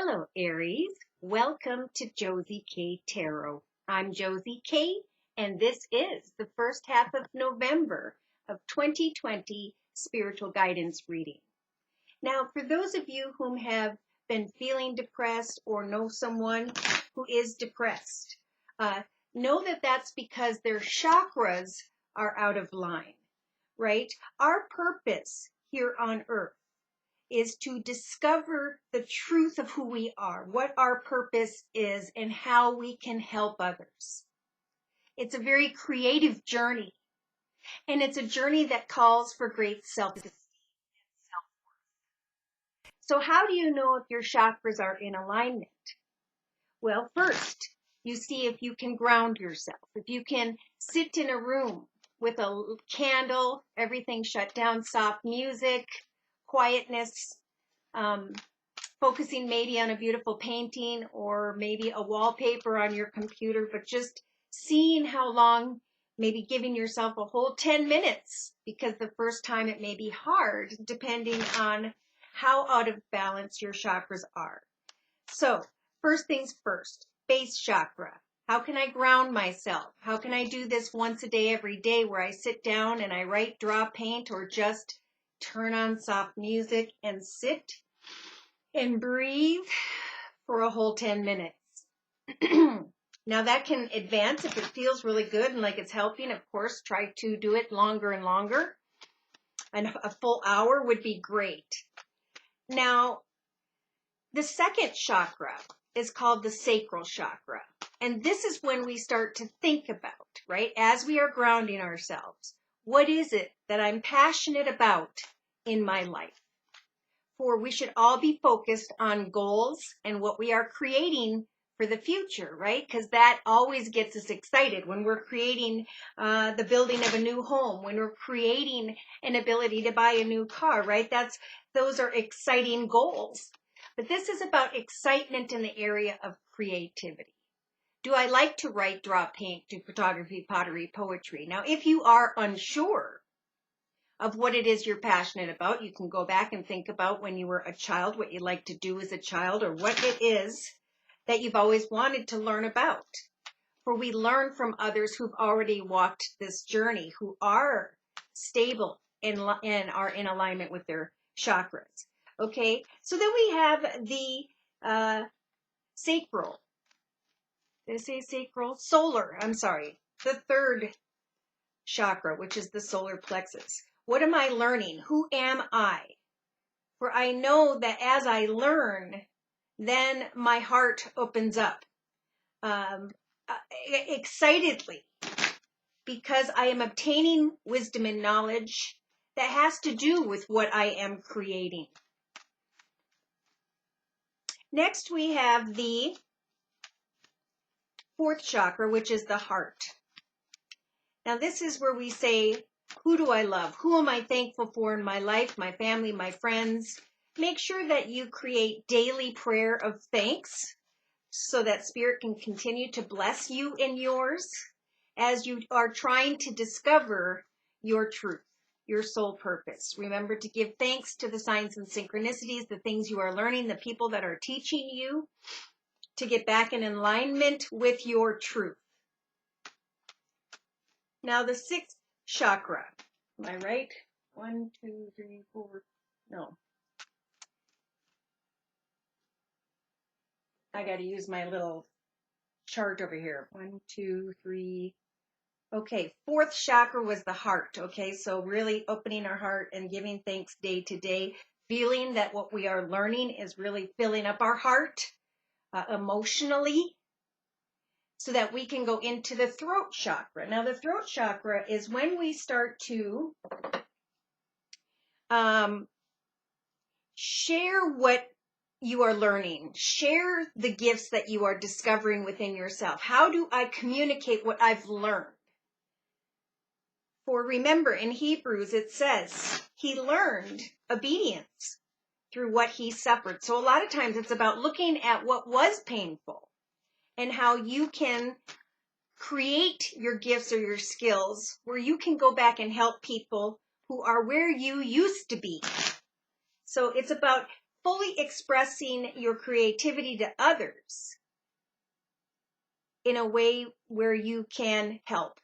Hello, Aries. Welcome to Josie K Tarot. I'm Josie K, and this is the first half of November of 2020 spiritual guidance reading. Now, for those of you who have been feeling depressed or know someone who is depressed, know that that's because their chakras are out of line, right? Our purpose here on earth is to discover the truth of who we are, what our purpose is, and how we can help others. It's a very creative journey, and it's a journey that calls for great self-esteem and self-worth. So how do you know if your chakras are in alignment? Well, first, you see if you can ground yourself. If you can sit in a room with a candle, everything shut down, soft music, quietness, focusing maybe on a beautiful painting or maybe a wallpaper on your computer, but just seeing how long, maybe giving yourself a whole 10 minutes, because the first time it may be hard depending on how out of balance your chakras are. So first things first, base chakra. How can I ground myself? How can I do this once a day, every day, where I sit down and I write, draw, paint, or just turn on soft music and sit and breathe for a whole 10 minutes. Now that can advance if it feels really good and like it's helping. Of course, try to do it longer and longer. And a full hour would be great. Now, the second chakra is called the sacral chakra. And this is when we start to think about, right, as we are grounding ourselves, what is it that I'm passionate about in my life? For we should all be focused on goals and what we are creating for the future, right? Because that always gets us excited when we're creating the building of a new home, when we're creating an ability to buy a new car, right? Those are exciting goals. But this is about excitement in the area of creativity. Do I like to write, draw, paint, do photography, pottery, poetry? Now, if you are unsure of what it is you're passionate about, you can go back and think about when you were a child, what you like to do as a child, or what it is that you've always wanted to learn about. For we learn from others who've already walked this journey, who are stable and are in alignment with their chakras. Okay, so then we have the sacral. Did I say sacral? Solar, I'm sorry. The third chakra, which is the solar plexus. What am I learning? Who am I? For I know that as I learn, then my heart opens up excitedly, because I am obtaining wisdom and knowledge that has to do with what I am creating. Next, we have the fourth chakra, which is the heart. Now, this is where we say, who do I love? Who am I thankful for in my life, my family, my friends? Make sure that you create daily prayer of thanks so that Spirit can continue to bless you in yours as you are trying to discover your truth, your soul purpose. Remember to give thanks to the signs and synchronicities, the things you are learning, the people that are teaching you, to get back in alignment with your truth. Now, the sixth chakra. Am I right? 1, 2, 3, 4. No. I got to use my little chart over here. 1, 2, 3. Okay, fourth chakra was the heart. Okay, so really opening our heart and giving thanks day to day, feeling that what we are learning is really filling up our heart emotionally, so that we can go into the throat chakra. Now, the throat chakra is when we start to share what you are learning, share the gifts that you are discovering within yourself. How do I communicate what I've learned? For remember, in Hebrews, it says he learned obedience through what he suffered. So a lot of times it's about looking at what was painful and how you can create your gifts or your skills where you can go back and help people who are where you used to be. So it's about fully expressing your creativity to others in a way where you can help.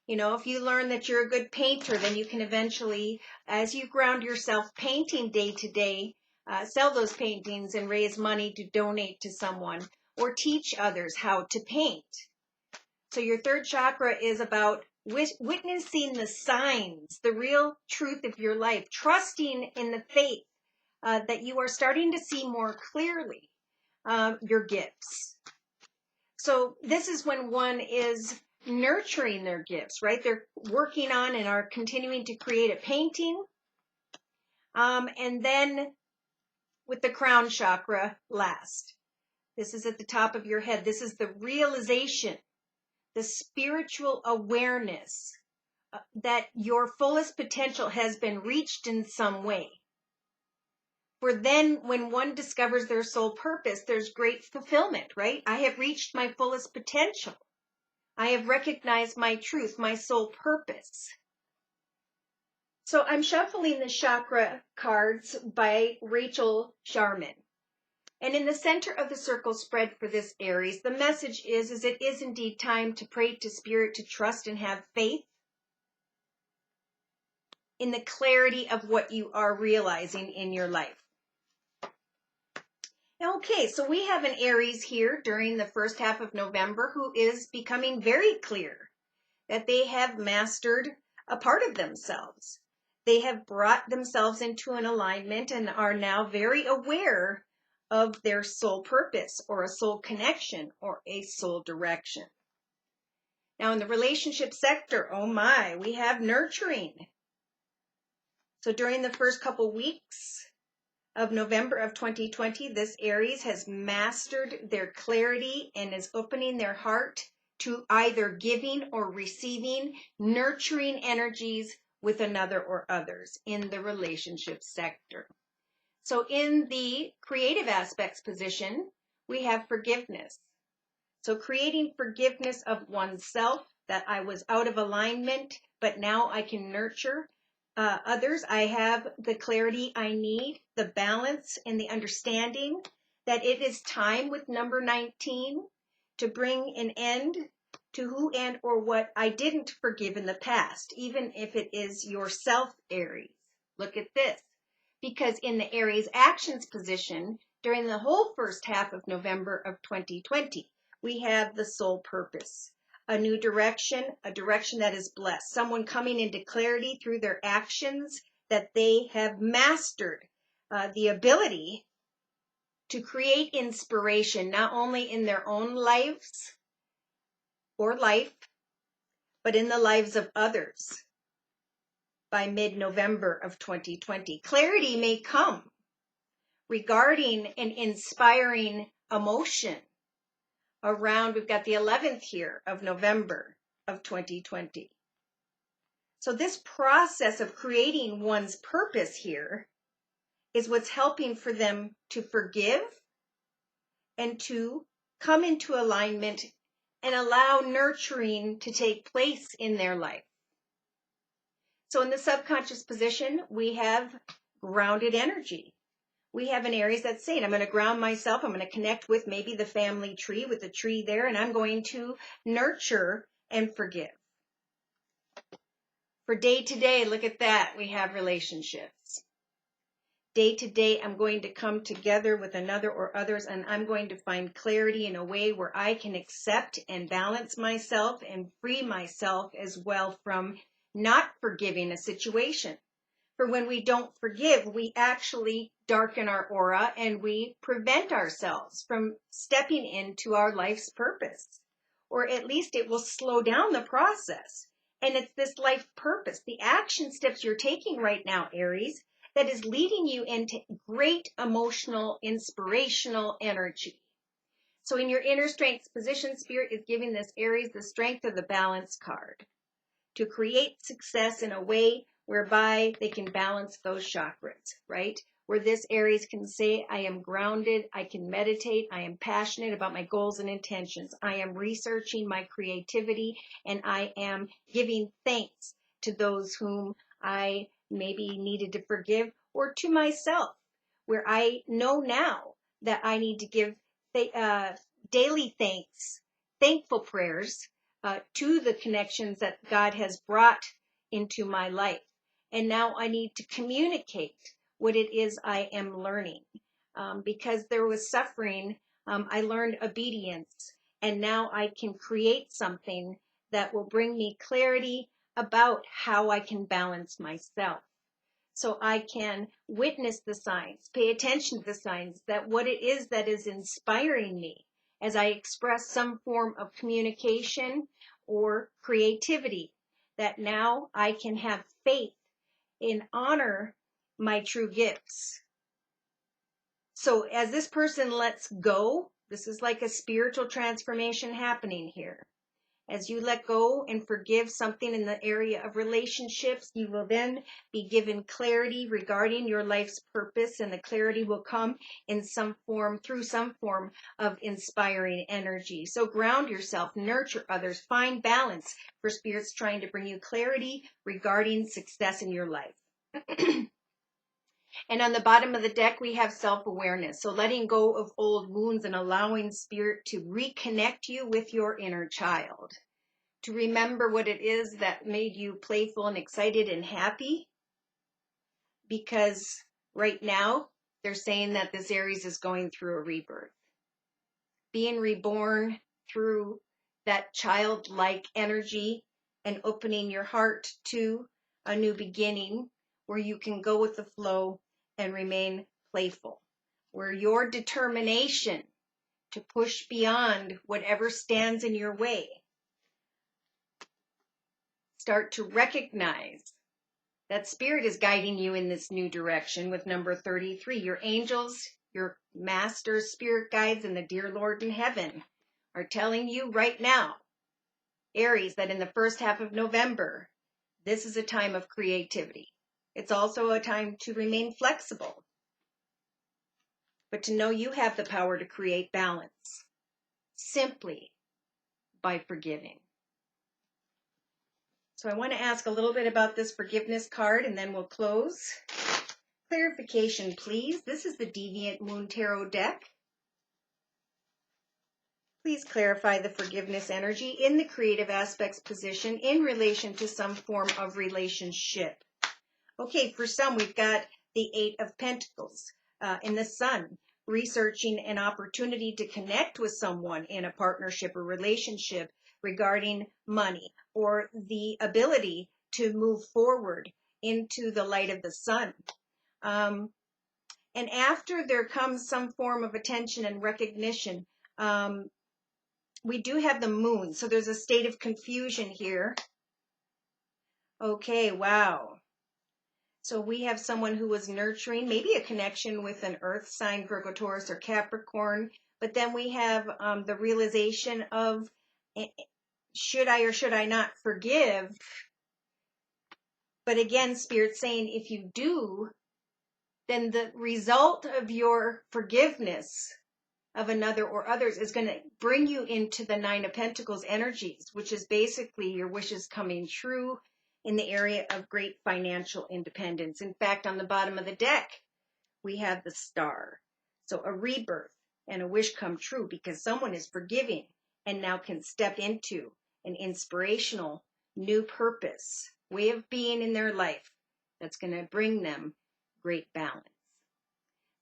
You know, if you learn that you're a good painter, then you can eventually, as you ground yourself painting day to day, sell those paintings and raise money to donate to someone or teach others how to paint. So your third chakra is about witnessing the signs, the real truth of your life, trusting in the faith that you are starting to see more clearly your gifts. So this is when one is nurturing their gifts, right? They're working on and are continuing to create a painting. And then with the crown chakra last. This is at the top of your head. This is the realization, the spiritual awareness that your fullest potential has been reached in some way. For then when one discovers their soul purpose, there's great fulfillment, right? I have reached my fullest potential. I have recognized my truth, my soul purpose. So I'm shuffling the chakra cards by Rachel Sharman. And in the center of the circle spread for this Aries, the message is it is indeed time to pray to Spirit, to trust and have faith in the clarity of what you are realizing in your life. Okay, so we have an Aries here during the first half of November who is becoming very clear that they have mastered a part of themselves. They have brought themselves into an alignment and are now very aware of their soul purpose or a soul connection or a soul direction. Now in the relationship sector, oh my, we have nurturing. So during the first couple weeks of November of 2020, this Aries has mastered their clarity and is opening their heart to either giving or receiving nurturing energies with another or others in the relationship sector. So in the creative aspects position, we have forgiveness. So creating forgiveness of oneself, that I was out of alignment, but now I can nurture others. I have the clarity I need, the balance and the understanding that it is time with number 19 to bring an end to who and or what I didn't forgive in the past, even if it is yourself, Aries. Look at this. Because in the Aries actions position, during the whole first half of November of 2020, we have the soul purpose, a new direction, a direction that is blessed, someone coming into clarity through their actions that they have mastered the ability to create inspiration, not only in their own lives or life, but in the lives of others. By mid-November of 2020, clarity may come regarding an inspiring emotion around, we've got the 11th here of November of 2020. So this process of creating one's purpose here is what's helping for them to forgive and to come into alignment and allow nurturing to take place in their life. So in the subconscious position, we have grounded energy. We have an Aries that's saying, I'm going to ground myself. I'm going to connect with maybe the family tree with the tree there, and I'm going to nurture and forgive. For day to day, look at that. We have relationships. Day to day, I'm going to come together with another or others, and I'm going to find clarity in a way where I can accept and balance myself and free myself as well from not forgiving a situation. For when we don't forgive, we actually darken our aura and we prevent ourselves from stepping into our life's purpose. Or at least it will slow down the process. And it's this life purpose, the action steps you're taking right now, Aries, that is leading you into great emotional, inspirational energy. So in your inner strength position, Spirit is giving this Aries the strength of the balance card to create success in a way whereby they can balance those chakras, right? Where this Aries can say, I am grounded, I can meditate, I am passionate about my goals and intentions, I am researching my creativity, and I am giving thanks to those whom I maybe needed to forgive, or to myself, where I know now that I need to give daily thankful prayers to the connections that God has brought into my life. And now I need to communicate what it is I am learning. Because there was suffering, I learned obedience. And now I can create something that will bring me clarity about how I can balance myself. So I can witness the signs, pay attention to the signs, that what it is that is inspiring me as I express some form of communication or creativity, that now I can have faith and honor my true gifts. So as this person lets go, this is like a spiritual transformation happening here. As you let go and forgive something in the area of relationships, you will then be given clarity regarding your life's purpose, and the clarity will come in some form, through some form of inspiring energy. So ground yourself, nurture others, find balance, for Spirit's trying to bring you clarity regarding success in your life. And on the bottom of the deck, we have self-awareness. So letting go of old wounds and allowing Spirit to reconnect you with your inner child. To remember what it is that made you playful and excited and happy. Because right now, they're saying that this Aries is going through a rebirth. Being reborn through that childlike energy and opening your heart to a new beginning where you can go with the flow and remain playful, where your determination to push beyond whatever stands in your way, start to recognize that Spirit is guiding you in this new direction with number 33. Your angels, your masters, spirit guides, and the dear Lord in heaven are telling you right now, Aries, that in the first half of November, this is a time of creativity. It's also a time to remain flexible, but to know you have the power to create balance simply by forgiving. So I want to ask a little bit about this forgiveness card, and then we'll close. Clarification, please. This is the Deviant Moon Tarot deck. Please clarify the forgiveness energy in the creative aspects position in relation to some form of relationship. Okay, for some, we've got the Eight of Pentacles in the Sun, researching an opportunity to connect with someone in a partnership or relationship regarding money or the ability to move forward into the light of the sun. And after there comes some form of attention and recognition, we do have the moon. So there's a state of confusion here. Okay, wow. So we have someone who was nurturing, maybe a connection with an earth sign, Virgo, Taurus, or Capricorn. But then we have the realization of, should I or should I not forgive? But again, Spirit's saying if you do, then the result of your forgiveness of another or others is going to bring you into the Nine of Pentacles energies, which is basically your wishes coming true in the area of great financial independence. In fact, on the bottom of the deck, we have the Star. So a rebirth and a wish come true because someone is forgiving and now can step into an inspirational new purpose, way of being in their life that's going to bring them great balance.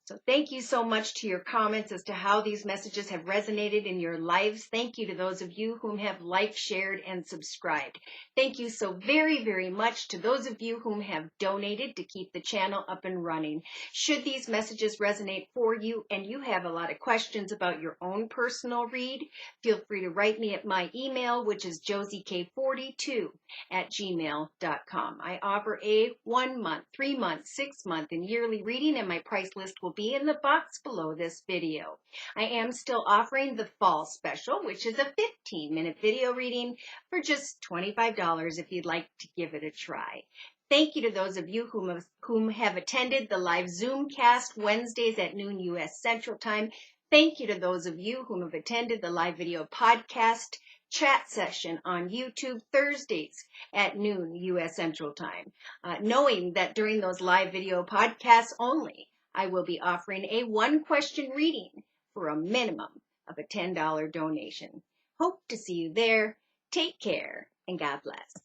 So thank you so much to your comments as to how these messages have resonated in your lives. Thank you to those of you whom have liked, shared, and subscribed. Thank you so very, very much to those of you whom have donated to keep the channel up and running. Should these messages resonate for you and you have a lot of questions about your own personal read, feel free to write me at my email, which is josiek42@gmail.com. I offer a 1 month, 3 month, 6 month, and yearly reading, and my price list will be in the box below this video. I am still offering the fall special, which is a 15-minute video reading for just $25 if you'd like to give it a try. Thank you to those of you whom have attended the live Zoomcast Wednesdays at noon U.S. Central Time. Thank you to those of you whom have attended the live video podcast chat session on YouTube Thursdays at noon U.S. Central Time. Knowing that during those live video podcasts only, I will be offering a 1-question reading for a minimum of a $10 donation. Hope to see you there. Take care and God bless.